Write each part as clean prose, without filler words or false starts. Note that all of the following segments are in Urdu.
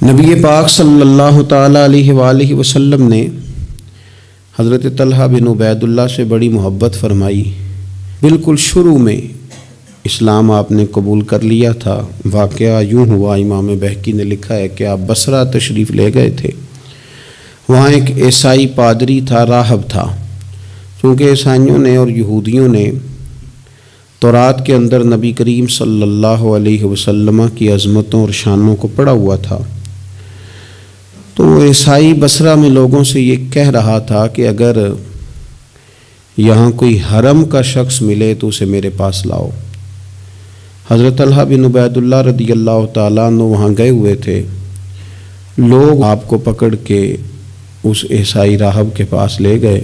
نبی پاک صلی اللہ تعالیٰ علیہ وآلہ وسلم نے حضرت طلحہ بن عبید اللہ سے بڑی محبت فرمائی۔ بالکل شروع میں اسلام آپ نے قبول کر لیا تھا۔ واقعہ یوں ہوا، امام بہقی نے لکھا ہے کہ آپ بصرہ تشریف لے گئے تھے۔ وہاں ایک عیسائی پادری تھا، راہب تھا۔ چونکہ عیسائیوں نے اور یہودیوں نے تورات کے اندر نبی کریم صلی اللہ علیہ وسلم کی عظمتوں اور شانوں کو پڑھا ہوا تھا، تو وہ عیسائی بصرہ میں لوگوں سے یہ کہہ رہا تھا کہ اگر یہاں کوئی حرم کا شخص ملے تو اسے میرے پاس لاؤ۔ حضرت طلحہ بن عبید اللہ رضی اللہ تعالیٰ عنہ وہاں گئے ہوئے تھے۔ لوگ آپ کو پکڑ کے اس عیسائی راہب کے پاس لے گئے۔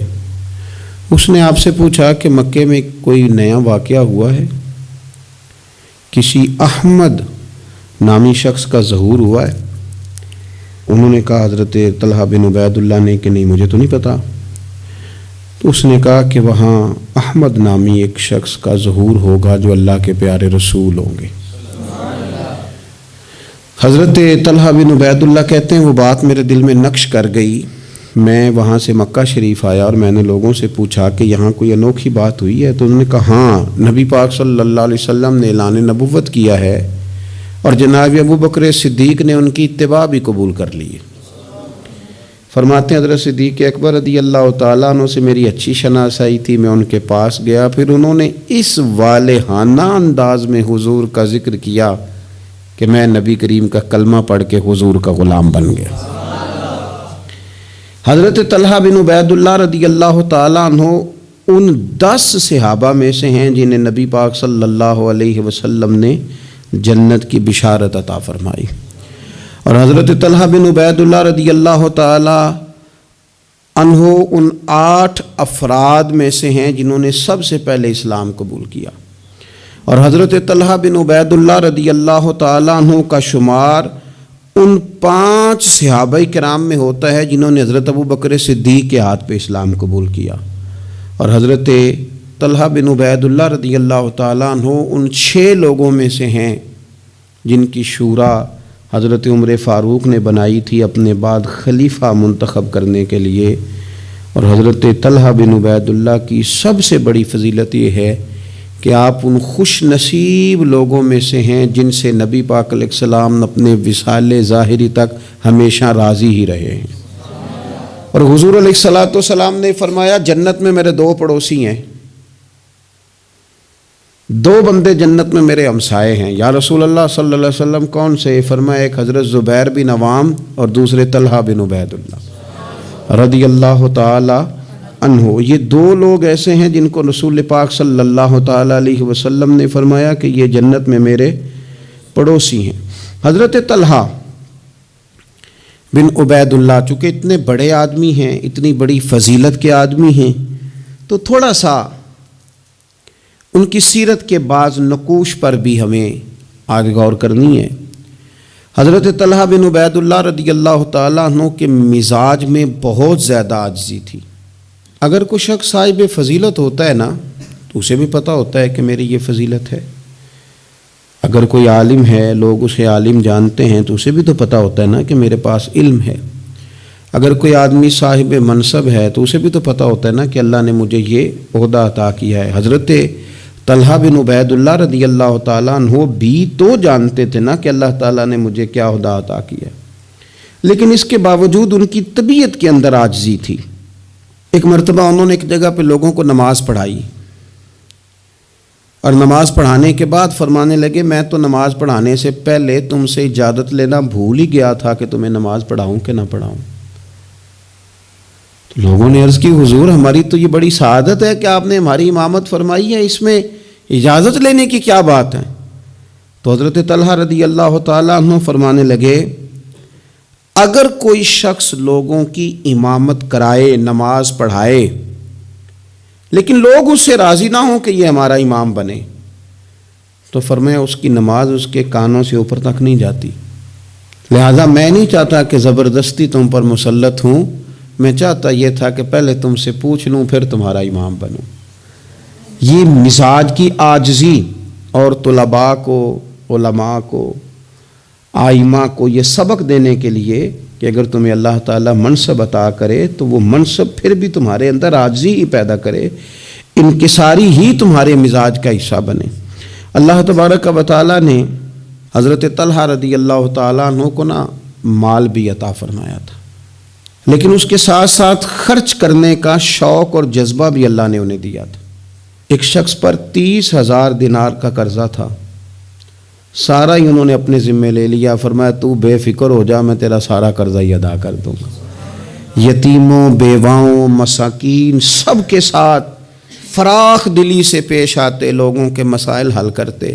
اس نے آپ سے پوچھا کہ مکے میں کوئی نیا واقعہ ہوا ہے؟ کسی احمد نامی شخص کا ظہور ہوا ہے؟ انہوں نے کہا، حضرت طلحہ بن عبید اللہ نے، کہ نہیں مجھے تو نہیں پتا۔ تو اس نے کہا کہ وہاں احمد نامی ایک شخص کا ظہور ہوگا جو اللہ کے پیارے رسول ہوں گے۔ حضرت طلحہ بن عبید اللہ کہتے ہیں وہ بات میرے دل میں نقش کر گئی۔ میں وہاں سے مکہ شریف آیا اور میں نے لوگوں سے پوچھا کہ یہاں کوئی انوکھی بات ہوئی ہے؟ تو انہوں نے کہا ہاں، نبی پاک صلی اللہ علیہ وسلم نے اعلان نبوت کیا ہے اور جناب ابو بکر صدیق نے ان کی اتباع بھی قبول کر لی ہے۔ فرماتے ہیں حضرت صدیق اکبر رضی اللہ تعالیٰ عنہ سے میری اچھی شناسائی تھی، میں ان کے پاس گیا، پھر انہوں نے اس والہانہ انداز میں حضور کا ذکر کیا کہ میں نبی کریم کا کلمہ پڑھ کے حضور کا غلام بن گیا۔ حضرت طلحہ بن عبید اللہ رضی اللہ تعالیٰ عنہ ان 10 صحابہ میں سے ہیں جنہیں نبی پاک صلی اللہ علیہ وسلم نے جنت کی بشارت عطا فرمائی، اور حضرت طلحہ بن عبید اللہ رضی اللہ تعالی عنہ ان 8 افراد میں سے ہیں جنہوں نے سب سے پہلے اسلام قبول کیا، اور حضرت طلحہ بن عبید اللہ رضی اللہ تعالی عنہ کا شمار ان 5 صحابہ کرام میں ہوتا ہے جنہوں نے حضرت ابو بکر صدیق کے ہاتھ پہ اسلام قبول کیا، اور حضرت طلحہ بن عبید اللہ رضی اللہ تعالیٰ عنہ ان 6 لوگوں میں سے ہیں جن کی شورا حضرت عمر فاروق نے بنائی تھی اپنے بعد خلیفہ منتخب کرنے کے لیے۔ اور حضرت طلحہ بن عبید اللہ کی سب سے بڑی فضیلت یہ ہے کہ آپ ان خوش نصیب لوگوں میں سے ہیں جن سے نبی پاک علیہ السلام اپنے وصال ظاہری تک ہمیشہ راضی ہی رہے ہیں۔ اور حضور علیہ السلام نے فرمایا جنت میں میرے 2 پڑوسی ہیں، 2 بندے جنت میں میرے ہمسائے ہیں۔ یا رسول اللہ صلی اللہ علیہ وسلم کون سے؟ فرمایا ایک حضرت زبیر بن عوام اور دوسرے طلحہ بن عبید اللہ رضی اللہ تعالی عنہ۔ یہ 2 لوگ ایسے ہیں جن کو رسول پاک صلی اللہ تعالی علیہ وسلم نے فرمایا کہ یہ جنت میں میرے پڑوسی ہیں۔ حضرت طلحہ بن عبید اللہ چونکہ اتنے بڑے آدمی ہیں، اتنی بڑی فضیلت کے آدمی ہیں، تو تھوڑا سا ان کی سیرت کے بعض نقوش پر بھی ہمیں آگے غور کرنی ہے۔ حضرت طلحہ بن عبید اللہ رضی اللہ تعالیٰ عنہ کے مزاج میں بہت زیادہ عاجزی تھی۔ اگر کوئی شخص صاحب فضیلت ہوتا ہے نا تو اسے بھی پتہ ہوتا ہے کہ میری یہ فضیلت ہے۔ اگر کوئی عالم ہے، لوگ اسے عالم جانتے ہیں، تو اسے بھی تو پتہ ہوتا ہے نا کہ میرے پاس علم ہے۔ اگر کوئی آدمی صاحب منصب ہے تو اسے بھی تو پتہ ہوتا ہے نا کہ اللہ نے مجھے یہ عہدہ عطا کیا ہے۔ حضرت طلحہ بن عبید اللہ رضی اللہ تعالیٰ عنہ بھی تو جانتے تھے نا کہ اللہ تعالیٰ نے مجھے کیا عہدہ عطا کیا، لیکن اس کے باوجود ان کی طبیعت کے اندر عاجزی تھی۔ ایک مرتبہ انہوں نے ایک جگہ پہ لوگوں کو نماز پڑھائی، اور نماز پڑھانے کے بعد فرمانے لگے میں تو نماز پڑھانے سے پہلے تم سے اجازت لینا بھول ہی گیا تھا کہ تمہیں نماز پڑھاؤں کہ نہ پڑھاؤں۔ تو لوگوں نے عرض کی حضور ہماری تو یہ بڑی سعادت ہے کہ آپ نے ہماری امامت فرمائی ہے، اس میں اجازت لینے کی کیا بات ہے؟ تو حضرت طلحہ رضی اللہ تعالیٰ عنہ فرمانے لگے اگر کوئی شخص لوگوں کی امامت کرائے، نماز پڑھائے، لیکن لوگ اس سے راضی نہ ہوں کہ یہ ہمارا امام بنے، تو فرمایا اس کی نماز اس کے کانوں سے اوپر تک نہیں جاتی۔ لہذا میں نہیں چاہتا کہ زبردستی تم پر مسلط ہوں، میں چاہتا یہ تھا کہ پہلے تم سے پوچھ لوں پھر تمہارا امام بنوں۔ یہ مزاج کی عاجزی اور طلباء کو، علماء کو آئمہ کو یہ سبق دینے کے لیے کہ اگر تمہیں اللہ تعالیٰ منصب عطا کرے تو وہ منصب پھر بھی تمہارے اندر عاجزی ہی پیدا کرے، انکساری ہی تمہارے مزاج کا حصہ بنے۔ اللہ تبارک و تعالیٰ نے حضرت طلحہ رضی اللہ تعالیٰ عنہ کو مال بھی عطا فرمایا تھا، لیکن اس کے ساتھ ساتھ خرچ کرنے کا شوق اور جذبہ بھی اللہ نے انہیں دیا تھا۔ ایک شخص پر 30,000 دینار کا قرضہ تھا، سارا ہی انہوں نے اپنے ذمے لے لیا، فرمایا تو بے فکر ہو جا، میں تیرا سارا قرضہ ہی ادا کر دوں گا۔ یتیموں، بیواؤں، مساکین سب کے ساتھ فراخ دلی سے پیش آتے، لوگوں کے مسائل حل کرتے۔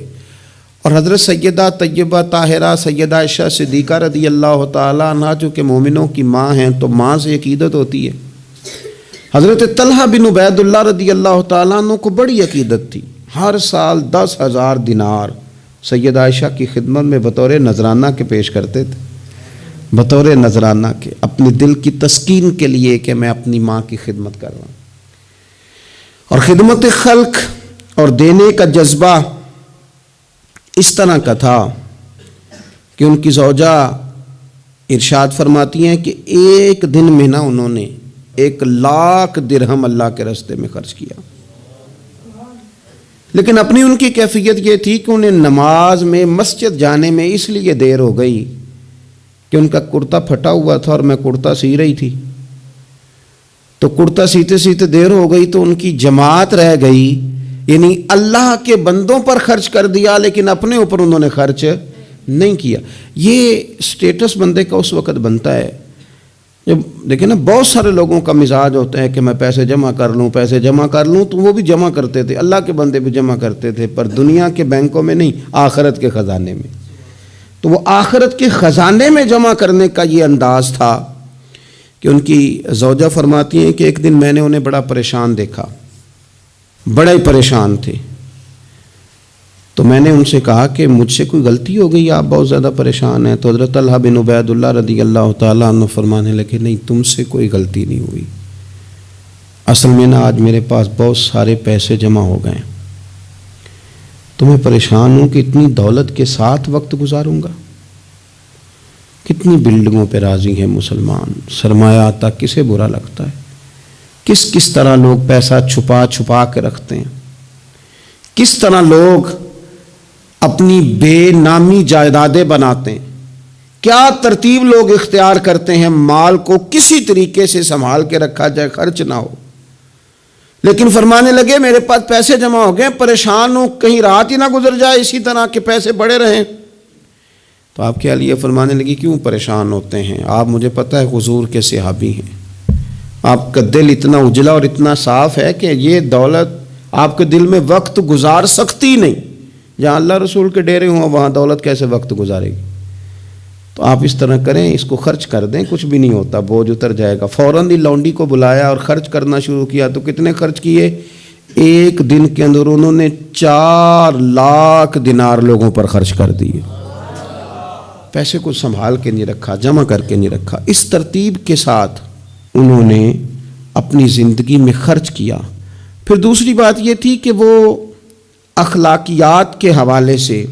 اور حضرت سیدہ طیبہ طاہرہ سیدہ عائشہ صدیقہ رضی اللہ تعالیٰ عنہ جو کہ مومنوں کی ماں ہیں، تو ماں سے عقیدت ہوتی ہے۔ حضرت طلحہ بن عبید اللہ رضی اللہ تعالیٰ عنہ کو بڑی عقیدت تھی، ہر سال 10,000 دینار سیدہ عائشہ کی خدمت میں بطور نذرانہ کے پیش کرتے تھے، بطور نذرانہ کے، اپنے دل کی تسکین کے لیے کہ میں اپنی ماں کی خدمت کر رہا ہوں۔ اور خدمت خلق اور دینے کا جذبہ اس طرح کا تھا کہ ان کی زوجہ ارشاد فرماتی ہیں کہ ایک دن میں انہوں نے 1,00,000 درہم اللہ کے راستے میں خرچ کیا۔ لیکن اپنی ان کی کیفیت یہ تھی کہ انہیں نماز میں مسجد جانے میں اس لیے دیر ہو گئی کہ ان کا کرتا پھٹا ہوا تھا اور میں کرتا سی رہی تھی، تو کرتا سیتے سیتے دیر ہو گئی تو ان کی جماعت رہ گئی، یعنی اللہ کے بندوں پر خرچ کر دیا لیکن اپنے اوپر انہوں نے خرچ نہیں کیا۔ یہ سٹیٹس بندے کا اس وقت بنتا ہے جب دیکھیں بہت سارے لوگوں کا مزاج ہوتا ہے کہ میں پیسے جمع کر لوں، پیسے جمع کر لوں، تو وہ بھی جمع کرتے تھے، اللہ کے بندے بھی جمع کرتے تھے، پر دنیا کے بینکوں میں نہیں، آخرت کے خزانے میں۔ تو وہ آخرت کے خزانے میں جمع کرنے کا یہ انداز تھا کہ ان کی زوجہ فرماتی ہیں کہ ایک دن میں نے انہیں بڑا پریشان دیکھا، بڑے پریشان تھے، تو میں نے ان سے کہا کہ مجھ سے کوئی غلطی ہو گئی، آپ بہت زیادہ پریشان ہیں؟ تو حضرت طلحہ بن عبید اللہ رضی اللہ تعالیٰ عنہ فرمانے لگے نہیں، تم سے کوئی غلطی نہیں ہوئی، اصل میں آج میرے پاس بہت سارے پیسے جمع ہو گئے، تو میں پریشان ہوں کہ اتنی دولت کے ساتھ وقت گزاروں گا۔ کتنی بلڈنگوں پہ راضی ہیں مسلمان، سرمایہ آتا کسے برا لگتا ہے، کس طرح لوگ پیسہ چھپا چھپا کے رکھتے ہیں، کس طرح لوگ اپنی بے نامی جائیدادیں بناتے ہیں، کیا ترتیب لوگ اختیار کرتے ہیں مال کو کسی طریقے سے سنبھال کے رکھا جائے، خرچ نہ ہو۔ لیکن فرمانے لگے میرے پاس پیسے جمع ہو گئے، پریشان ہوں کہیں رات ہی نہ گزر جائے اسی طرح کے پیسے بڑے رہیں۔ تو آپ کے لیے فرمانے لگی کیوں پریشان ہوتے ہیں، آپ مجھے پتہ ہے حضور کے صحابی ہیں، آپ کا دل اتنا اجلا اور اتنا صاف ہے کہ یہ دولت آپ کے دل میں وقت گزار سکتی نہیں، جہاں اللہ رسول کے ڈیرے ہوں وہاں دولت کیسے وقت گزارے گی۔ تو آپ اس طرح کریں، اس کو خرچ کر دیں، کچھ بھی نہیں ہوتا، بوجھ اتر جائے گا۔ فوراً ہی لونڈی کو بلایا اور خرچ کرنا شروع کیا۔ تو کتنے خرچ کیے؟ ایک دن کے اندر انہوں نے 4,00,000 دینار لوگوں پر خرچ کر دیے۔ پیسے کو سنبھال کے نہیں رکھا، جمع کر کے نہیں رکھا، اس ترتیب کے ساتھ انہوں نے اپنی زندگی میں خرچ کیا۔ پھر دوسری بات یہ تھی کہ وہ اخلاقیات کے حوالے سے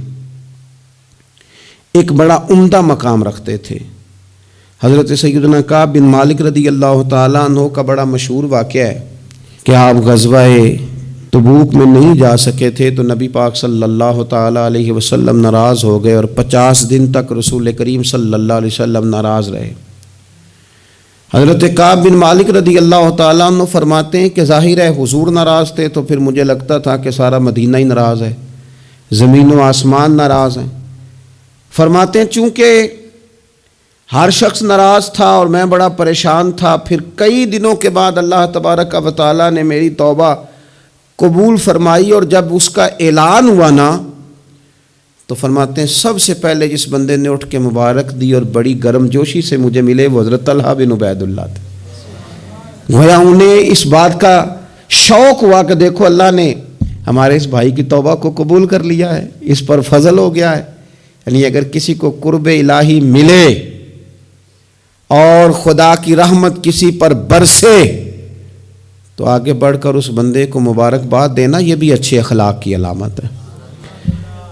ایک بڑا عمدہ مقام رکھتے تھے۔ حضرت سیدنا کعب بن مالک رضی اللہ تعالیٰ عنہ کا بڑا مشہور واقعہ ہے کہ آپ غزوہ تبوک میں نہیں جا سکے تھے، تو نبی پاک صلی اللہ تعالیٰ علیہ وسلم ناراض ہو گئے اور 50 دن تک رسول کریم صلی اللہ علیہ وسلم ناراض رہے۔ حضرت کعب بن مالک رضی اللہ تعالیٰ عنہ فرماتے ہیں کہ ظاہر ہے حضور ناراض تھے تو پھر مجھے لگتا تھا کہ سارا مدینہ ہی ناراض ہے، زمین و آسمان ناراض ہیں۔ فرماتے ہیں چونکہ ہر شخص ناراض تھا اور میں بڑا پریشان تھا، پھر کئی دنوں کے بعد اللہ تبارک و تعالیٰ نے میری توبہ قبول فرمائی، اور جب اس کا اعلان ہوا نا تو فرماتے ہیں سب سے پہلے جس بندے نے اٹھ کے مبارک دی اور بڑی گرم جوشی سے مجھے ملے وہ حضرت طلحہ بن عبید اللہ تھے۔ گویا انہیں اس بات کا شوق ہوا کہ دیکھو اللہ نے ہمارے اس بھائی کی توبہ کو قبول کر لیا ہے، اس پر فضل ہو گیا ہے۔ یعنی اگر کسی کو قرب الہی ملے اور خدا کی رحمت کسی پر برسے تو آگے بڑھ کر اس بندے کو مبارکباد دینا یہ بھی اچھے اخلاق کی علامت ہے۔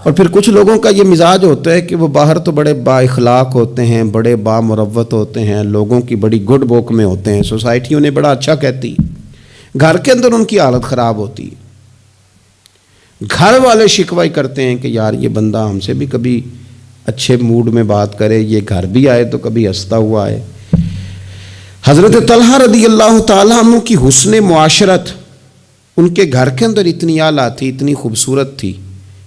اور پھر کچھ لوگوں کا یہ مزاج ہوتا ہے کہ وہ باہر تو بڑے با اخلاق ہوتے ہیں، بڑے با مروت ہوتے ہیں، لوگوں کی بڑی گڈ بک میں ہوتے ہیں، سوسائٹی انہیں بڑا اچھا کہتی، گھر کے اندر ان کی حالت خراب ہوتی ہے۔ گھر والے شکوہ کرتے ہیں کہ یار یہ بندہ ہم سے بھی کبھی اچھے موڈ میں بات کرے، یہ گھر بھی آئے تو کبھی ہنستا ہوا آئے۔ حضرت طلحہ رضی اللہ تعالیٰ عنہ کی حسن معاشرت ان کے گھر کے اندر اتنی اعلیٰ تھی، اتنی خوبصورت تھی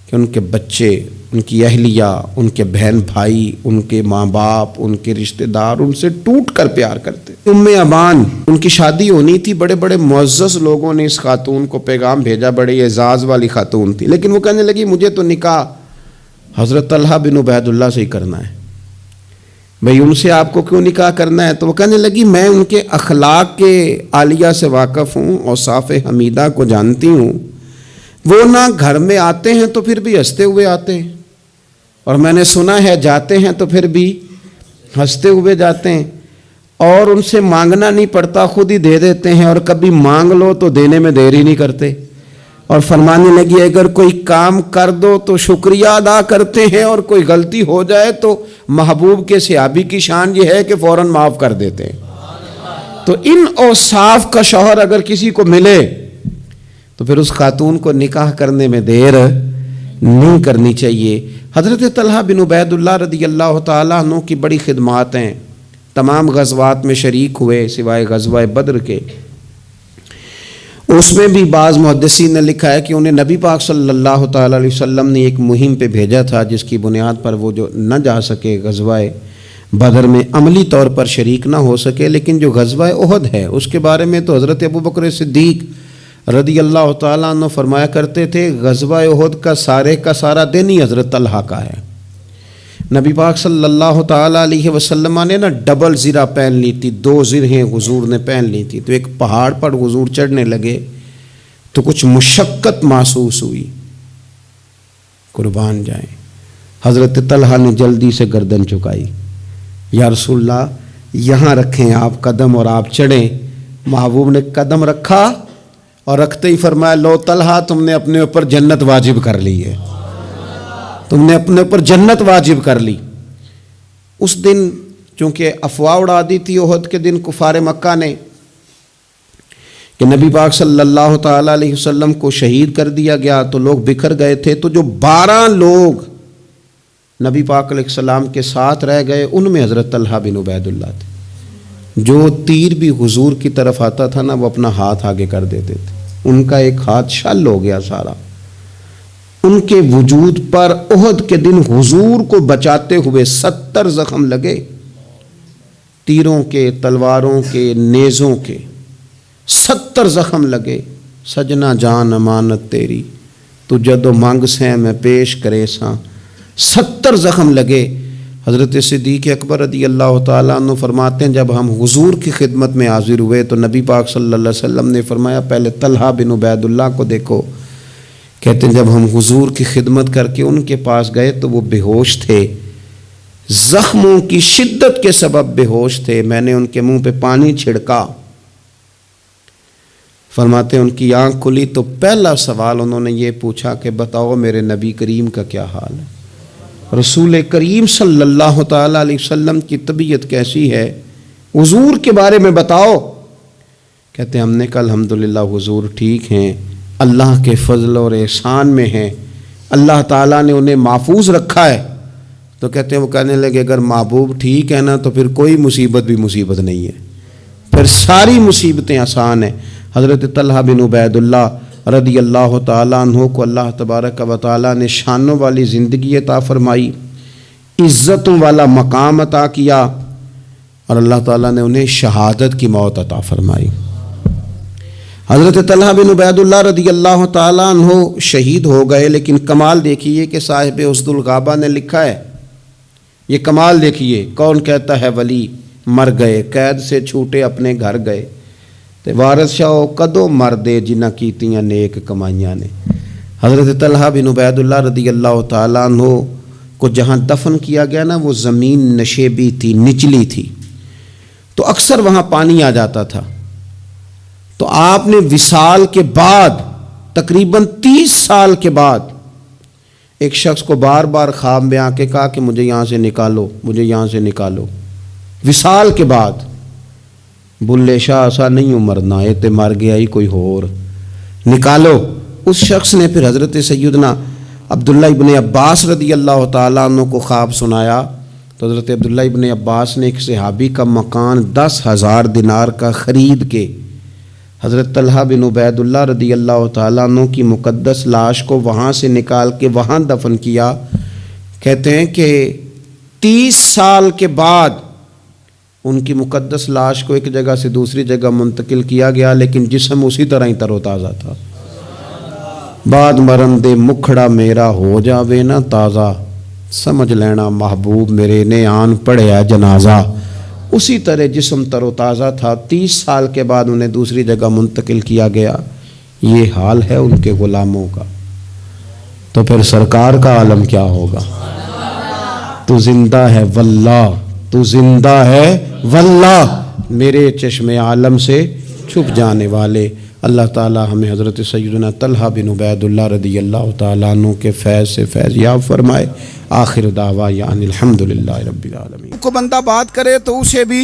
کہ ان کے بچے، ان کی اہلیہ، ان کے بہن بھائی، ان کے ماں باپ، ان کے رشتہ دار ان سے ٹوٹ کر پیار کرتے۔ ام امان، ان کی شادی ہونی تھی، بڑے بڑے معزز لوگوں نے اس خاتون کو پیغام بھیجا، بڑے اعزاز والی خاتون تھی، لیکن وہ کہنے لگی مجھے تو نکاح حضرت طلحہ بن عبید اللہ سے ہی کرنا ہے۔ بھئی ان سے آپ کو کیوں نکاح کرنا ہے؟ تو وہ کہنے لگی میں ان کے اخلاق کے عالیہ سے واقف ہوں، اوصاف حمیدہ کو جانتی ہوں، وہ نہ گھر میں آتے ہیں تو پھر بھی ہنستے ہوئے آتے ہیں، اور میں نے سنا ہے جاتے ہیں تو پھر بھی ہنستے ہوئے جاتے ہیں، اور ان سے مانگنا نہیں پڑتا، خود ہی دے دیتے ہیں، اور کبھی مانگ لو تو دینے میں دیر ہی نہیں کرتے۔ اور فرمانے لگی اگر کوئی کام کر دو تو شکریہ ادا کرتے ہیں، اور کوئی غلطی ہو جائے تو محبوب کے صحابی کی شان یہ ہے کہ فوراً معاف کر دیتے ہیں۔ تو ان اوصاف کا شوہر اگر کسی کو ملے تو پھر اس خاتون کو نکاح کرنے میں دیر نہیں کرنی چاہیے۔ حضرت طلحہ بن عبید اللہ رضی اللہ تعالیٰ عنہ کی بڑی خدمات ہیں، تمام غزوات میں شریک ہوئے سوائے غزوہ بدر کے۔ اس میں بھی بعض محدثین نے لکھا ہے کہ انہیں نبی پاک صلی اللہ تعالیٰ علیہ وسلم نے ایک مہم پہ بھیجا تھا، جس کی بنیاد پر وہ جو نہ جا سکے غزوہ بدر میں، عملی طور پر شریک نہ ہو سکے، لیکن جو غزوہ احد ہے اس کے بارے میں تو حضرت ابوبکر صدیق رضی اللہ تعالیٰ عنہ فرمایا کرتے تھے غزوہ احد کا سارا دن ہی حضرت طلحہ کا ہے۔ نبی پاک صلی اللہ تعالیٰ علیہ وسلم نے نا ڈبل زرہ پہن لی تھی، 2 زرہیں حضور نے پہن لی تھی، تو ایک پہاڑ پر حضور چڑھنے لگے تو کچھ مشقت محسوس ہوئی، قربان جائیں، حضرت طلحہ نے جلدی سے گردن چکائی، یا رسول اللہ یہاں رکھیں آپ قدم اور آپ چڑھیں۔ محبوب نے قدم رکھا اور رکھتے ہی فرمایا لو طلحہ تم نے اپنے اوپر جنت واجب کر لی ہے، تم نے اپنے اوپر جنت واجب کر لی۔ اس دن چونکہ افواہ اڑا دی تھی احد کے دن کفار مکہ نے کہ نبی پاک صلی اللہ تعالیٰ علیہ وسلم کو شہید کر دیا گیا، تو لوگ بکھر گئے تھے، تو جو 12 لوگ نبی پاک علیہ السلام کے ساتھ رہ گئے ان میں حضرت طلحہ بن عبید اللہ تھے۔ جو تیر بھی حضور کی طرف آتا تھا نا وہ اپنا ہاتھ آگے کر دیتے تھے، ان کا ایک ہاتھ شل ہو گیا سارا۔ ان کے وجود پر احد کے دن حضور کو بچاتے ہوئے 70 زخم لگے، تیروں کے، تلواروں کے، نیزوں کے 70 زخم لگے۔ سجنا جان امانت تیری تو جدو مانگ سے میں پیش کرے ساں، 70 زخم لگے۔ حضرت صدیق اکبر رضی اللہ تعالیٰ عنہ فرماتے ہیں جب ہم حضور کی خدمت میں حاضر ہوئے تو نبی پاک صلی اللہ علیہ وسلم نے فرمایا پہلے طلحہ بن عبید اللہ کو دیکھو۔ کہتے ہیں جب ہم حضور کی خدمت کر کے ان کے پاس گئے تو وہ بے ہوش تھے، زخموں کی شدت کے سبب بے ہوش تھے، میں نے ان کے منہ پہ پانی چھڑکا۔ فرماتے ہیں ان کی آنکھ کھلی تو پہلا سوال انہوں نے یہ پوچھا کہ بتاؤ میرے نبی کریم کا کیا حال ہے، رسول کریم صلی اللہ تعالیٰ علیہ وسلم کی طبیعت کیسی ہے، حضور کے بارے میں بتاؤ۔ کہتے ہیں ہم نے کہا الحمدللہ حضور ٹھیک ہیں، اللہ کے فضل اور احسان میں ہیں، اللہ تعالیٰ نے انہیں محفوظ رکھا ہے۔ تو کہتے ہیں وہ کہنے لگے اگر محبوب ٹھیک ہے نا تو پھر کوئی مصیبت بھی مصیبت نہیں ہے، پھر ساری مصیبتیں آسان ہیں۔ حضرت طلحہ بن عبید اللہ رضی اللہ تعالیٰ عنہ کو اللہ تبارک و تعالیٰ نے شانوں والی زندگی عطا فرمائی، عزتوں والا مقام عطا کیا، اور اللہ تعالیٰ نے انہیں شہادت کی موت عطا فرمائی۔ حضرت طلحہ بن عبید اللہ رضی اللہ تعالیٰ عنہ شہید ہو گئے، لیکن کمال دیکھیے کہ صاحب اسد الغابہ نے لکھا ہے، یہ کمال دیکھیے، کون کہتا ہے ولی مر گئے، قید سے چھوٹے اپنے گھر گئے، تے وارث شاہ کدو مر دے جنہ کیتیاں نیک کمائیاں نے۔ حضرت طلحہ بن عبید اللہ رضی اللہ تعالیٰ عنہ کو جہاں دفن کیا گیا نا وہ زمین نشیبی تھی، نچلی تھی، تو اکثر وہاں پانی آ جاتا تھا۔ تو آپ نے وصال کے بعد تقریباً 30 سال کے بعد ایک شخص کو بار بار خواب میں آ کے کہا کہ مجھے یہاں سے نکالو، مجھے یہاں سے نکالو۔ وصال کے بعد بلے شاہ ایسا نہیں مرنا، اے تے مر گیا ہی کوئی اور، نکالو۔ اس شخص نے پھر حضرت سیدنا عبداللہ ابن عباس رضی اللہ تعالیٰ عنہ کو خواب سنایا، تو حضرت عبداللہ ابن عباس نے ایک صحابی کا مکان 10,000 دینار کا خرید کے حضرت طلحہ بن عبید اللہ رضی اللہ تعالیٰ عنہ کی مقدس لاش کو وہاں سے نکال کے وہاں دفن کیا۔ کہتے ہیں کہ 30 سال کے بعد ان کی مقدس لاش کو ایک جگہ سے دوسری جگہ منتقل کیا گیا، لیکن جسم اسی طرح ہی تر و تازہ تھا۔ بعد مرن دے مکھڑا میرا ہو جاوے نا تازہ، سمجھ لینا محبوب میرے نے آن پڑھیا جنازہ۔ اسی طرح جسم تر و تازہ تھا، 30 سال کے بعد انہیں دوسری جگہ منتقل کیا گیا۔ یہ حال ہے ان کے غلاموں کا، تو پھر سرکار کا عالم کیا ہوگا؟ تو زندہ ہے واللہ، تو زندہ ہے واللہ، میرے چشم عالم سے چھپ جانے والے۔ اللہ تعالی ہمیں حضرت سیدنا طلحہ بن عبید اللہ رضی اللہ تعالیٰ عنہ کے فیض سے فیض یاب فرمائے۔ آخر دعوانا ان الحمدللہ رب العالمین۔ کو بندہ بات کرے تو اسے بھی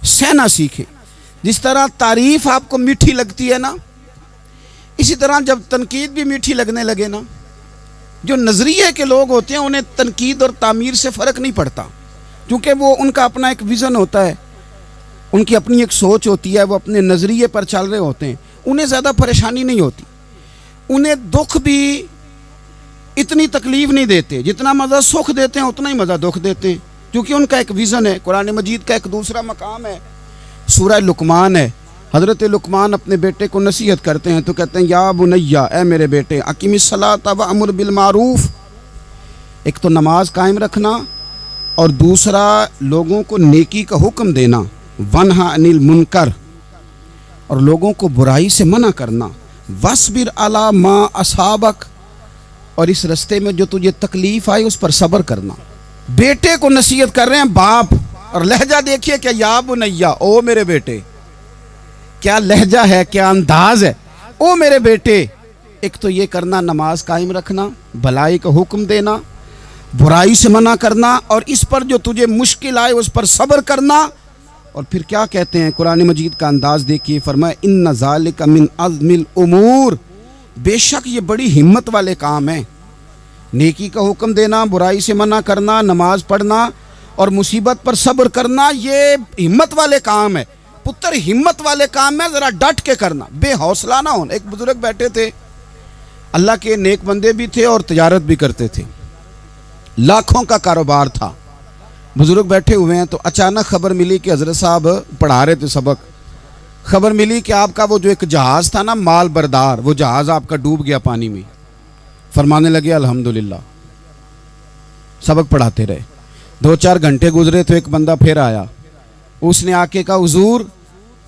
سہنا سیکھے۔ جس طرح تعریف آپ کو میٹھی لگتی ہے نا، اسی طرح جب تنقید بھی میٹھی لگنے لگے نا، جو نظریے کے لوگ ہوتے ہیں انہیں تنقید اور تعمیر سے فرق نہیں پڑتا، کیونکہ وہ ان کا اپنا ایک ویژن ہوتا ہے، ان کی اپنی ایک سوچ ہوتی ہے، وہ اپنے نظریے پر چل رہے ہوتے ہیں، انہیں زیادہ پریشانی نہیں ہوتی، انہیں دکھ بھی اتنی تکلیف نہیں دیتے، جتنا مزہ سکھ دیتے ہیں اتنا ہی مزہ دکھ دیتے ہیں، کیونکہ ان کا ایک ویژن ہے۔ قرآن مجید کا ایک دوسرا مقام ہے، سورہ لقمان ہے۔ حضرت لقمان اپنے بیٹے کو نصیحت کرتے ہیں تو کہتے ہیں یا بنیا، اے میرے بیٹے، اقیم الصلاۃ وامر بالمعروف، ایک تو نماز قائم رکھنا اور دوسرا لوگوں کو نیکی کا حکم دینا، ونہا عن المنکر، اور لوگوں کو برائی سے منع کرنا، وَاصْبِرْ عَلَىٰ مَا أَصَابَكَ، اور اس رستے میں جو تجھے تکلیف آئی اس پر صبر کرنا۔ بیٹے کو نصیحت کر رہے ہیں باپ، اور لہجہ دیکھیے کہ یا بنیا، او میرے بیٹے، کیا لہجہ ہے، کیا انداز ہے، او میرے بیٹے۔ ایک تو یہ کرنا، نماز قائم رکھنا، بھلائی کا حکم دینا، برائی سے منع کرنا، اور اس پر جو تجھے مشکل آئے اس پر صبر کرنا۔ اور پھر کیا کہتے ہیں، قرآن مجید کا انداز دیکھیے، فرمایا ان ذالک من عزم الامور، بے شک یہ بڑی ہمت والے کام ہیں، نیکی کا حکم دینا، برائی سے منع کرنا، نماز پڑھنا اور مصیبت پر صبر کرنا، یہ ہمت والے کام ہے پتر، ہمت والے کام ہے، ذرا ڈٹ کے کرنا، بے حوصلہ نہ ہونا۔ ایک بزرگ بیٹھے تھے، اللہ کے نیک بندے بھی تھے اور تجارت بھی کرتے تھے، لاکھوں کا کاروبار تھا۔ بزرگ بیٹھے ہوئے ہیں تو اچانک خبر ملی کہ حضرت صاحب پڑھا رہے تھے سبق، خبر ملی کہ آپ کا وہ جو ایک جہاز تھا نا مال بردار، وہ جہاز آپ کا ڈوب گیا پانی میں۔ فرمانے لگے الحمدللہ، سبق پڑھاتے رہے، 2-4 گھنٹے گزرے تو ایک بندہ پھر آیا، اس نے آ کے کہا حضور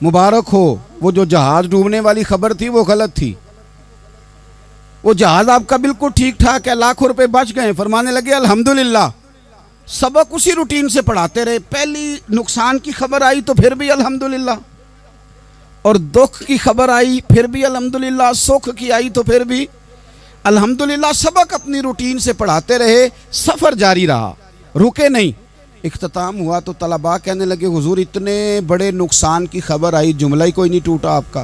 مبارک ہو، وہ جو جہاز ڈوبنے والی خبر تھی وہ غلط تھی، وہ جہاز آپ کا بالکل ٹھیک ٹھاک ہے، لاکھوں روپے بچ گئے۔ فرمانے لگے الحمدللہ۔ سبق اسی روٹین سے پڑھاتے رہے، پہلی نقصان کی خبر آئی تو پھر بھی الحمدللہ، اور دکھ کی خبر آئی پھر بھی الحمدللہ، سکھ کی آئی تو پھر بھی الحمدللہ۔ سبق اپنی روٹین سے پڑھاتے رہے، سفر جاری رہا، رکے نہیں۔ اختتام ہوا تو طلباء کہنے لگے حضور اتنے بڑے نقصان کی خبر آئی، جملہ ہی کوئی نہیں ٹوٹا آپ کا،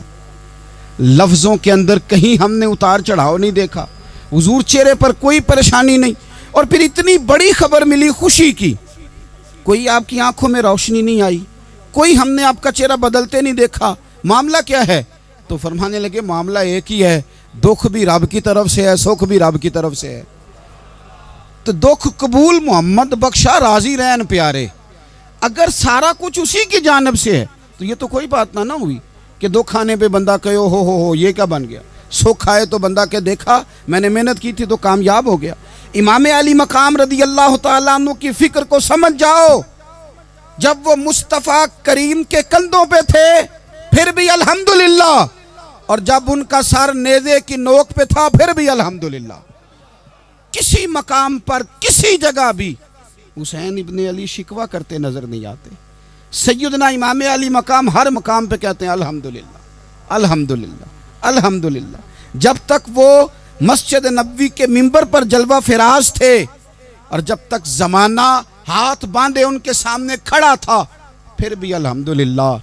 لفظوں کے اندر کہیں ہم نے اتار چڑھاؤ نہیں دیکھا، حضور چہرے پر کوئی پریشانی نہیں، اور پھر اتنی بڑی خبر ملی خوشی کی، کوئی آپ کی آنکھوں میں روشنی نہیں آئی، کوئی ہم نے آپ کا چہرہ بدلتے نہیں دیکھا، معاملہ کیا ہے؟ تو فرمانے لگے معاملہ ایک ہی ہے، دکھ بھی رب کی طرف سے ہے، سکھ بھی رب کی طرف سے ہے، تو دکھ قبول محمد بخشا راضی رہن پیارے۔ اگر سارا کچھ اسی کی جانب سے ہے تو یہ تو کوئی بات نہ ہوئی کہ دکھ آنے پہ بندہ کہے ہو یہ کیا بن گیا، سکھ آئے تو بندہ کہ دیکھا میں نے محنت کی تھی تو کامیاب ہو گیا۔ امام علی مقام رضی اللہ تعالیٰ عنہ کی فکر کو سمجھ جاؤ، جب وہ مصطفیٰ کریم کے کندھوں پہ تھے پھر بھی الحمدللہ، اور جب ان کا سر نیزے کی نوک پہ تھا پھر بھی الحمدللہ۔ کسی مقام پر کسی جگہ بھی حسین ابن علی شکوہ کرتے نظر نہیں آتے، سیدنا امام علی مقام ہر مقام پہ کہتے ہیں الحمدللہ الحمدللہ الحمدللہ، جب تک وہ مسجد نبوی کے منبر پر جلوہ فراز تھے، اور جب تک زمانہ ہاتھ باندھے ان کے سامنے کھڑا تھا پھر بھی الحمدللہ،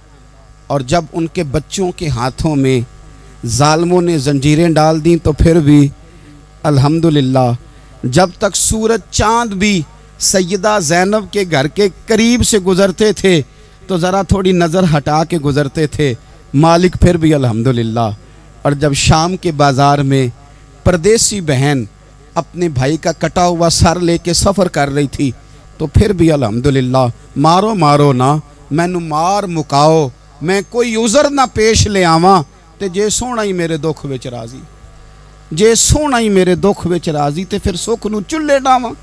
اور جب ان کے بچوں کے ہاتھوں میں ظالموں نے زنجیریں ڈال دیں تو پھر بھی الحمدللہ، جب تک سورج چاند بھی سیدہ زینب کے گھر کے قریب سے گزرتے تھے تو ذرا تھوڑی نظر ہٹا کے گزرتے تھے، مالک پھر بھی الحمدللہ۔ اور جب شام کے بازار میں پردیسی بہن اپنے بھائی کا کٹا ہوا سر لے کے سفر کر رہی تھی تو پھر بھی الحمدللہ، مارو مارو نہ مینو مار مکاؤ، میں کوئی عذر نہ پیش لے آواں تے جے سونا ہی میرے دکھ وچ راضی، جے سونا ہی میرے دکھ وچ راضی تے پھر سکھ نو چلے ڈاواں۔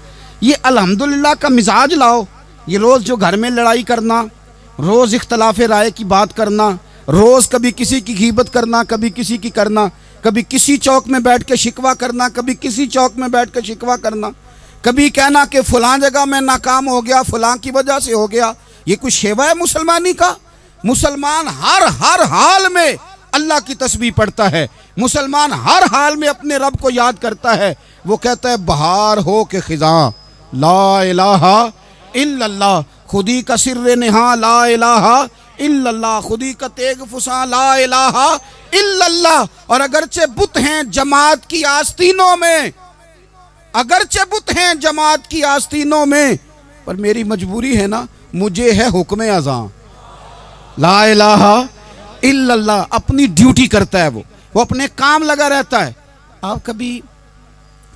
یہ الحمدللہ کا مزاج لاؤ۔ یہ روز جو گھر میں لڑائی کرنا، روز اختلاف رائے کی بات کرنا، روز کبھی کسی کی غیبت کرنا، کبھی کسی کی کرنا، کبھی کسی چوک میں بیٹھ کے شکوہ کرنا، کبھی کسی چوک میں بیٹھ کے شکوہ کرنا، کبھی کہنا کہ فلاں جگہ میں ناکام ہو گیا، فلاں کی وجہ سے ہو گیا، یہ کچھ شیوا ہے مسلمانی کا؟ مسلمان ہر حال میں اللہ کی تسبیح پڑھتا ہے، مسلمان ہر حال میں اپنے رب کو یاد کرتا ہے۔ وہ کہتا ہے بہار ہو کے خزاں لا الہ الا اللہ، خودی کا سر نہاں لا الہ الا اللہ، خودی کا تیغ فساں لا الہ الا اللہ۔ اور اگرچہ بت ہیں جماعت کی آستینوں میں، اگرچہ بت ہیں جماعت کی آستینوں میں، پر میری مجبوری ہے نا، مجھے ہے حکم اذاں لا الہ الا اللہ۔ اپنی ڈیوٹی کرتا ہے وہ اپنے کام لگا رہتا ہے۔ آپ کبھی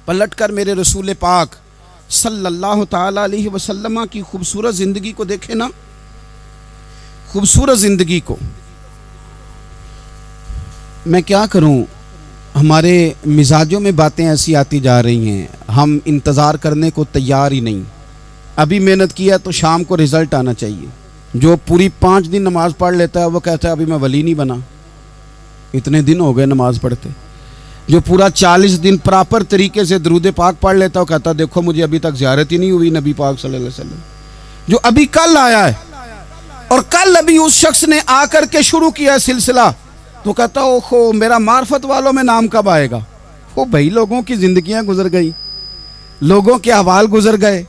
پلٹ کر میرے رسول پاک صلی اللہ تعالی علیہ وسلم کی خوبصورت زندگی کو دیکھیں نا، خوبصورت زندگی کو۔ میں کیا کروں، ہمارے مزاجوں میں باتیں ایسی آتی جا رہی ہیں، ہم انتظار کرنے کو تیار ہی نہیں۔ ابھی محنت کیا تو شام کو رزلٹ آنا چاہیے۔ جو پوری 5 دن نماز پڑھ لیتا ہے وہ کہتا ہے ابھی میں ولی نہیں بنا، اتنے دن ہو گئے نماز پڑھتے۔ جو پورا 40 دن پراپر طریقے سے درود پاک پڑھ لیتا ہے وہ کہتا ہے دیکھو مجھے ابھی تک زیارت ہی نہیں ہوئی نبی پاک صلی اللہ علیہ وسلم۔ جو ابھی کل آیا ہے اور کل ابھی اس شخص نے آ کر کے شروع کیا ہے سلسلہ، تو کہتا ہے اوہو میرا معرفت والوں میں نام کب آئے گا؟ وہ بھائی لوگوں کی زندگیاں گزر گئی، لوگوں کے احوال گزر گئے۔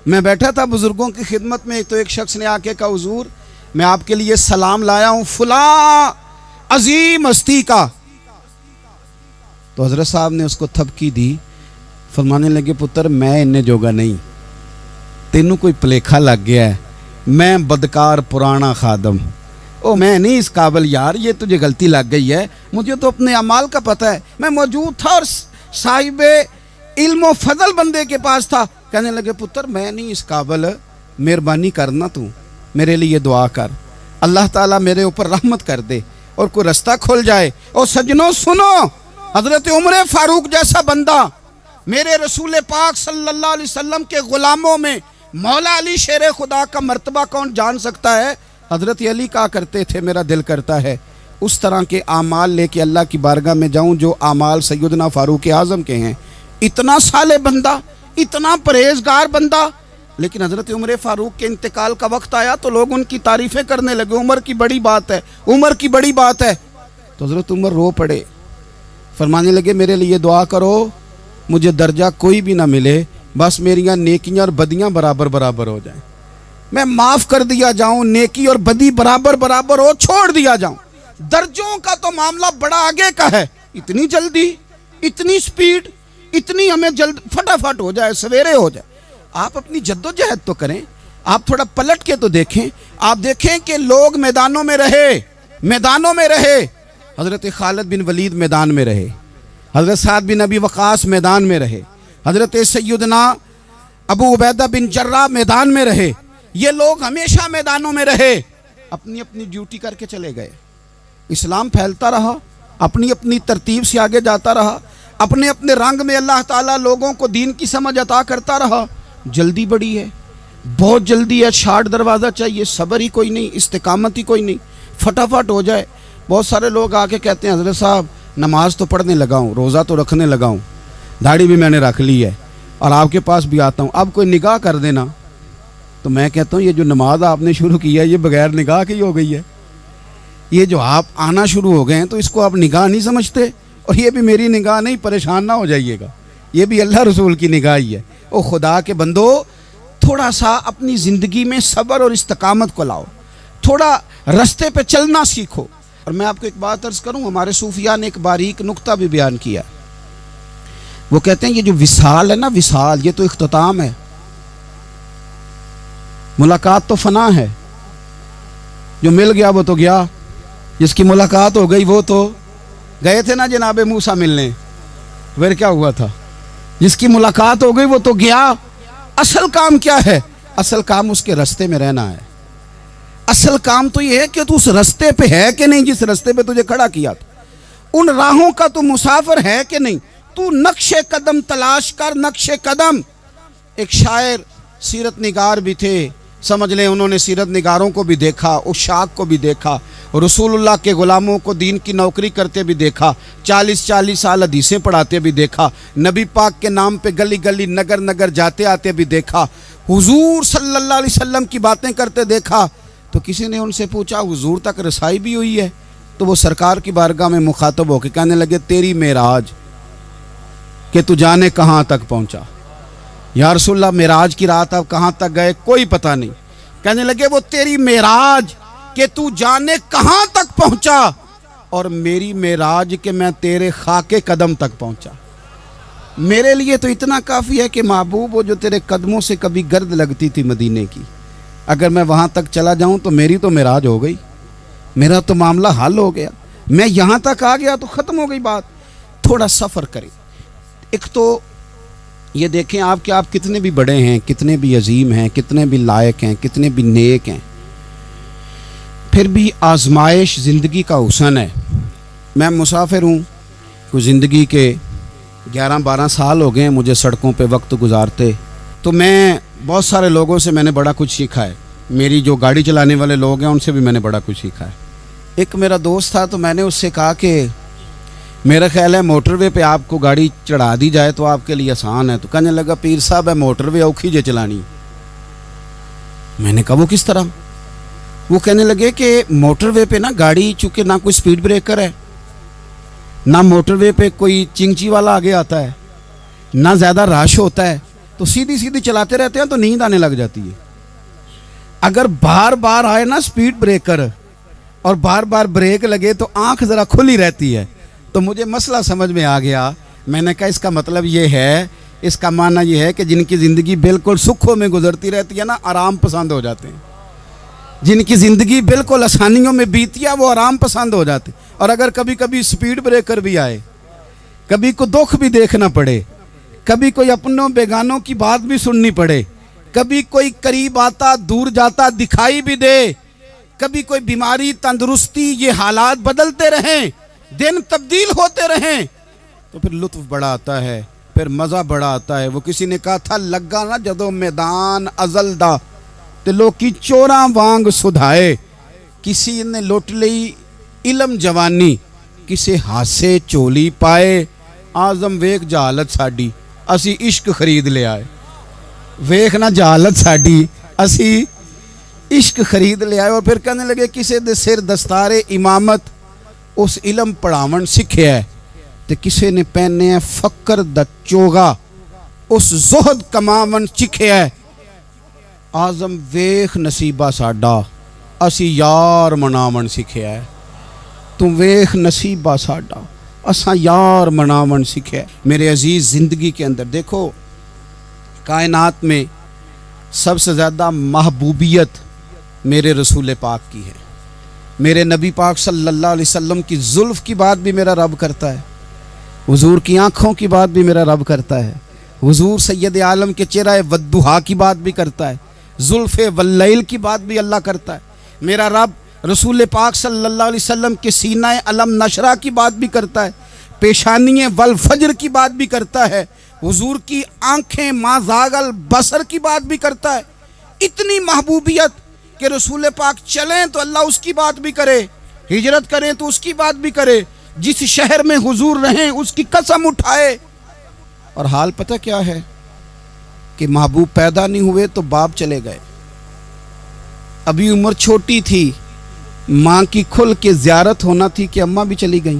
میں بیٹھا تھا بزرگوں کی خدمت میں، تو ایک شخص نے آ کے کہا حضور میں آپ کے لیے سلام لایا ہوں فلاں عظیم ہستی کا۔ تو حضرت صاحب نے اس کو تھپکی دی، فرمانے لگے پتر میں انہیں جوگا نہیں، تینوں کوئی پلیکھا لگ گیا ہے، میں بدکار پرانا خادم، میں نہیں اس قابل یار، یہ تجھے غلطی لگ گئی ہے، مجھے تو اپنے اعمال کا پتہ ہے، میں موجود تھا اور صاحب علم و فضل بندے کے پاس تھا۔ کہنے لگے پتر میں نہیں اس قابل، مہربانی کرنا تو میرے لیے دعا کر، اللہ تعالیٰ میرے اوپر رحمت کر دے اور کوئی رستہ کھل جائے۔ اور سجنوں سنو، حضرت عمر فاروق جیسا بندہ میرے رسول پاک صلی اللہ علیہ وسلم کے غلاموں میں مولا علی شیر خدا کا مرتبہ کون جان سکتا ہے؟ حضرت علی کہا کرتے تھے میرا دل کرتا ہے اس طرح کے اعمال لے کے اللہ کی بارگاہ میں جاؤں جو اعمال سیدنا فاروق اعظم کے ہیں۔ اتنا صالح بندہ، اتنا پرہیزگار بندہ، لیکن حضرت عمر فاروق کے انتقال کا وقت آیا تو لوگ ان کی تعریفیں کرنے لگے، عمر کی بڑی بات ہے، عمر کی بڑی بات ہے۔ تو حضرت عمر رو پڑے، فرمانے لگے میرے لیے دعا کرو، مجھے درجہ کوئی بھی نہ ملے، بس میریاں نیکیاں اور بدیاں برابر برابر ہو جائیں، میں معاف کر دیا جاؤں، نیکی اور بدی برابر برابر ہو، چھوڑ دیا جاؤں۔ درجوں کا تو معاملہ بڑا آگے کا ہے، اتنی جلدی، اتنی سپیڈ، اتنی ہمیں جلد فٹافٹ ہو جائے، سویرے ہو جائے۔ آپ اپنی جد و جہد تو کریں، آپ تھوڑا پلٹ کے تو دیکھیں، آپ دیکھیں کہ لوگ میدانوں میں رہے، میدانوں میں رہے۔ حضرت خالد بن ولید میدان میں رہے، حضرت سعد بن ابی وقاص میدان میں رہے، حضرت سیدنا ابو عبیدہ بن جراح میدان میں رہے۔ یہ لوگ ہمیشہ میدانوں میں رہے، اپنی اپنی ڈیوٹی کر کے چلے گئے۔ اسلام پھیلتا رہا، اپنی اپنی ترتیب سے آگے جاتا رہا، اپنے اپنے رنگ میں اللہ تعالیٰ لوگوں کو دین کی سمجھ عطا کرتا رہا۔ جلدی بڑی ہے، بہت جلدی ہے، شارٹ دروازہ چاہیے، صبر ہی کوئی نہیں، استقامت ہی کوئی نہیں، فٹافٹ ہو جائے۔ بہت سارے لوگ آ کے کہتے ہیں حضرت صاحب نماز تو پڑھنے لگا ہوں، روزہ تو رکھنے لگا ہوں، داڑھی بھی میں نے رکھ لی ہے اور آپ کے پاس بھی آتا ہوں، اب کوئی نگاہ کر دینا۔ تو میں کہتا ہوں یہ جو نماز آپ نے شروع کی ہے یہ بغیر نگاہ کی ہو گئی ہے، یہ جو آپ آنا شروع ہو گئے ہیں تو اس کو آپ نگاہ نہیں سمجھتے؟ اور یہ بھی میری نگاہ نہیں، پریشان نہ ہو جائیے گا، یہ بھی اللہ رسول کی نگاہ ہی ہے۔ او خدا کے بندو، تھوڑا سا اپنی زندگی میں صبر اور استقامت کو لاؤ، تھوڑا رستے پہ چلنا سیکھو۔ اور میں آپ کو ایک بات عرض کروں، ہمارے صوفیاء نے ایک باریک نقطہ بھی بیان کیا، وہ کہتے ہیں یہ جو وصال ہے نا، وصال، یہ تو اختتام ہے، ملاقات تو فنا ہے، جو مل گیا وہ تو گیا، جس کی ملاقات ہو گئی وہ تو گئے تھے نا جناب موسیٰ ملنے، پھر کیا ہوا تھا؟ جس کی ملاقات ہو گئی وہ تو گیا۔ اصل کام کیا ہے؟ اصل کام اس کے رستے میں رہنا ہے۔ اصل کام تو یہ ہے کہ تو اس رستے پہ ہے کہ نہیں، جس رستے پہ تجھے کھڑا کیا تھا، ان راہوں کا تو مسافر ہے کہ نہیں، تو نقش قدم تلاش کر، نقش قدم۔ ایک شاعر سیرت نگار بھی تھے، سمجھ لیں انہوں نے سیرت نگاروں کو بھی دیکھا، عشاق کو بھی دیکھا، رسول اللہ کے غلاموں کو دین کی نوکری کرتے بھی دیکھا، 40 سال حدیثیں پڑھاتے بھی دیکھا، نبی پاک کے نام پہ گلی گلی نگر نگر جاتے آتے بھی دیکھا، حضور صلی اللہ علیہ وسلم کی باتیں کرتے دیکھا۔ تو کسی نے ان سے پوچھا حضور تک رسائی بھی ہوئی ہے؟ تو وہ سرکار کی بارگاہ میں مخاطب ہو کے کہنے لگے تیری معراج کہ تو جانے کہاں تک پہنچا۔ یا رسول اللہ معراج کی رات آپ کہاں تک گئے؟ کوئی پتہ نہیں۔ کہنے لگے وہ تیری معراج کہ تو جانے کہاں تک پہنچا، اور میری معراج کہ میں تیرے خاک قدم تک پہنچا۔ میرے لیے تو اتنا کافی ہے کہ محبوب، وہ جو تیرے قدموں سے کبھی گرد لگتی تھی مدینے کی، اگر میں وہاں تک چلا جاؤں تو میری تو معراج ہو گئی، میرا تو معاملہ حل ہو گیا، میں یہاں تک آ گیا تو ختم ہو گئی بات۔ تھوڑا سفر کریں۔ ایک تو یہ دیکھیں آپ کہ آپ کتنے بھی بڑے ہیں، کتنے بھی عظیم ہیں، کتنے بھی لائق ہیں، کتنے بھی نیک ہیں، پھر بھی آزمائش زندگی کا حسن ہے۔ میں مسافر ہوں، کوئی زندگی کے 11-12 سال ہو گئے ہیں مجھے سڑکوں پہ وقت گزارتے، تو میں بہت سارے لوگوں سے میں نے بڑا کچھ سیکھا ہے۔ میری جو گاڑی چلانے والے لوگ ہیں ان سے بھی میں نے بڑا کچھ سیکھا ہے۔ ایک میرا دوست تھا، تو میں نے اس سے کہا کہ میرا خیال ہے موٹر وے پہ آپ کو گاڑی چڑھا دی جائے تو آپ کے لیے آسان ہے۔ تو کہنے لگا پیر صاحب ہے موٹر وے اوکھی جے چلانی۔ میں نے کہا وہ کس طرح؟ وہ کہنے لگے کہ موٹر وے پہ نا گاڑی چونکہ نہ کوئی سپیڈ بریکر ہے، نہ موٹر وے پہ کوئی چنگچی والا آگے آتا ہے، نہ زیادہ رش ہوتا ہے، تو سیدھی سیدھی چلاتے رہتے ہیں تو نیند آنے لگ جاتی ہے۔ اگر بار بار آئے نا سپیڈ بریکر اور بار بار بریک لگے تو آنکھ ذرا کھلی رہتی ہے۔ تو مجھے مسئلہ سمجھ میں آ گیا۔ میں نے کہا اس کا مطلب یہ ہے، اس کا معنی یہ ہے کہ جن کی زندگی بالکل سکھوں میں گزرتی رہتی ہے نا، آرام پسند ہو جاتے ہیں۔ جن کی زندگی بالکل آسانیوں میں بیتی ہے وہ آرام پسند ہو جاتے ہیں۔ اور اگر کبھی کبھی سپیڈ بریکر بھی آئے، کبھی کو دکھ بھی دیکھنا پڑے، کبھی کوئی اپنوں بیگانوں کی بات بھی سننی پڑے، کبھی کوئی قریب آتا دور جاتا دکھائی بھی دے، کبھی کوئی بیماری تندرستی، یہ حالات بدلتے رہیں، دن تبدیل ہوتے رہیں، تو پھر لطف بڑا آتا ہے، پھر مزہ بڑا آتا ہے۔ وہ کسی نے کہا تھا لگا نا جدو میدان ازل دا تے لوکی چوراں وانگ سدھائے، کسی نے لٹ لئی علم جوانی، کسے ہاسے چولی پائے، آزم ویک جہالت ساڈی اسی عشق خرید لے آئے۔ ویکھ نا جہالت ساڈی اسی عشق خرید لے آئے۔ اور پھر کہنے لگے کسے دے سر دستار امامت اس علم پڑھاون سکھیا ہے، تے کسے نے پہنے ہے فقر دا چوگا اس زہد کماون چکھیا ہے۔ آزم ویکھ نصیبہ ساڈا اسی یار مناون سکھیا ہے۔ تم ویکھ نصیبہ ساڈا اساں یار مناون سکھیا ہے۔ میرے عزیز زندگی کے اندر دیکھو، کائنات میں سب سے زیادہ محبوبیت میرے رسول پاک کی ہے۔ میرے نبی پاک صلی اللہ علیہ وسلم کی زلف کی بات بھی میرا رب کرتا ہے، حضور کی آنکھوں کی بات بھی میرا رب کرتا ہے، حضور سید عالم کے چہرہ والضحیٰ کی بات بھی کرتا ہے، زلف واللیل کی بات بھی اللہ کرتا ہے۔ میرا رب رسول پاک صلی اللہ علیہ وسلم کے سینہ علم نشرہ کی بات بھی کرتا ہے، پیشانی والفجر کی بات بھی کرتا ہے، حضور کی آنکھیں ما زاغ البصر کی بات بھی کرتا ہے۔ اتنی محبوبیت کہ رسول پاک چلیں تو اللہ اس کی بات بھی کرے، ہجرت کریں تو اس کی بات بھی کرے، جس شہر میں حضور رہیں اس کی قسم اٹھائے۔ اور حال پتہ کیا ہے کہ محبوب پیدا نہیں ہوئے تو باپ چلے گئے، ابھی عمر چھوٹی تھی، ماں کی کھل کے زیارت ہونا تھی کہ اماں بھی چلی گئیں،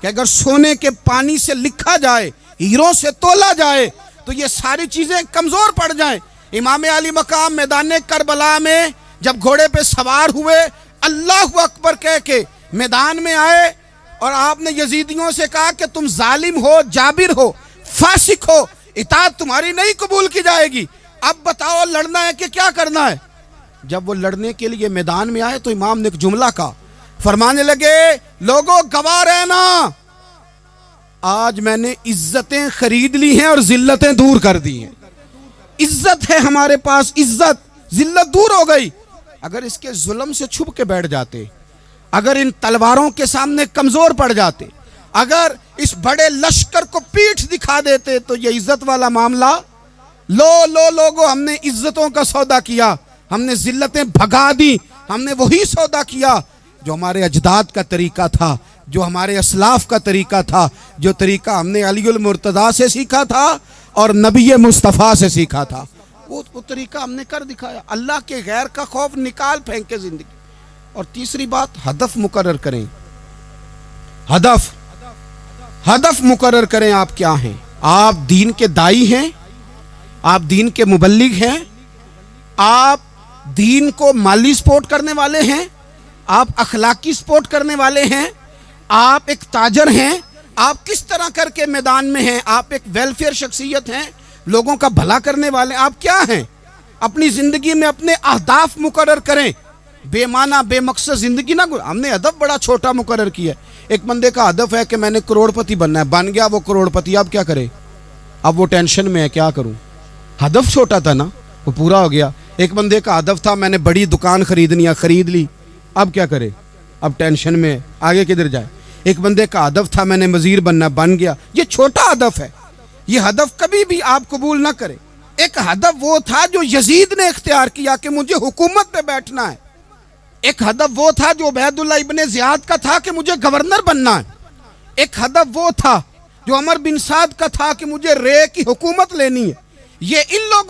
کہ اگر سونے کے پانی سے لکھا جائے، ہیروں سے تولا جائے تو یہ ساری چیزیں کمزور پڑ جائیں۔ امام علی مقام میدان کربلا میں جب گھوڑے پہ سوار ہوئے، اللہ اکبر کہہ کے میدان میں آئے اور آپ نے یزیدیوں سے کہا کہ تم ظالم ہو، جابر ہو، فاسق ہو، اطاعت تمہاری نہیں قبول کی جائے گی، اب بتاؤ لڑنا ہے کہ کیا کرنا ہے۔ جب وہ لڑنے کے لیے میدان میں آئے تو امام نے ایک جملہ کہا، فرمانے لگے لوگوں گواہ رہنا، آج میں نے عزتیں خرید لی ہیں اور ذلتیں دور کر دی ہیں۔ عزت ہے ہمارے پاس، عزت، ذلت دور ہو گئی۔ اگر اس کے ظلم سے چھپ کے بیٹھ جاتے، اگر ان تلواروں کے سامنے کمزور پڑ جاتے، اگر اس بڑے لشکر کو پیٹھ دکھا دیتے تو یہ عزت والا معاملہ، لوگوں ہم نے عزتوں کا سودا کیا، ہم نے ذلتیں بھگا دی، ہم نے وہی سودا کیا جو ہمارے اجداد کا طریقہ تھا، جو ہمارے اسلاف کا طریقہ تھا، جو طریقہ ہم نے علی المرتضیٰ سے سیکھا تھا اور نبی مصطفیٰ سے سیکھا تھا، وہ طریقہ ہم نے کر دکھایا۔ اللہ کے غیر کا خوف نکال پھینکے زندگی۔ اور تیسری بات، ہدف مقرر کریں، ہدف مقرر کریں۔ آپ کیا ہیں؟ آپ دین کے دائی ہیں، آپ دین کے مبلغ ہیں، آپ دین کو مالی سپورٹ کرنے والے ہیں، آپ اخلاقی سپورٹ کرنے والے ہیں، آپ ایک تاجر ہیں، آپ کس طرح کر کے میدان میں ہیں، آپ ایک ویلفیئر شخصیت ہیں، لوگوں کا بھلا کرنے والے، آپ کیا ہیں؟ اپنی زندگی میں اپنے اہداف مقرر کریں، بے معنی بے مقصد زندگی نہ گزاریں۔ ہم نے ہدف بڑا چھوٹا مقرر کیا ہے۔ ایک بندے کا ہدف ہے کہ میں نے کروڑ پتی بننا ہے، بن گیا وہ کروڑ پتی، اب کیا کرے؟ اب وہ ٹینشن میں ہے، کیا کروں؟ ہدف چھوٹا تھا نا، وہ پورا ہو گیا۔ ایک بندے کا ہدف تھا میں نے بڑی دکان خریدنی ہے، خرید لی، اب کیا کرے؟ اب ٹینشن میں ہے، آگے کدھر جائے؟ ایک بندے کا ہدف تھا میں نے وزیر بننا، بن گیا، یہ چھوٹا ہدف ہے، یہ ہدف کبھی بھی آپ قبول نہ کریں۔ ایک ہدف وہ تھا جو یزید نے اختیار کیا کہ مجھے حکومت پہ بیٹھنا ہے، ایک ہدف وہ تھا جو عبید اللہ ابن زیاد کا تھا کہ مجھے گورنر بننا ہے، ایک ہدف وہ تھا جو عمر بن سعد کا تھا کہ مجھے رے کی حکومت لینی ہے۔ یہ ان لوگوں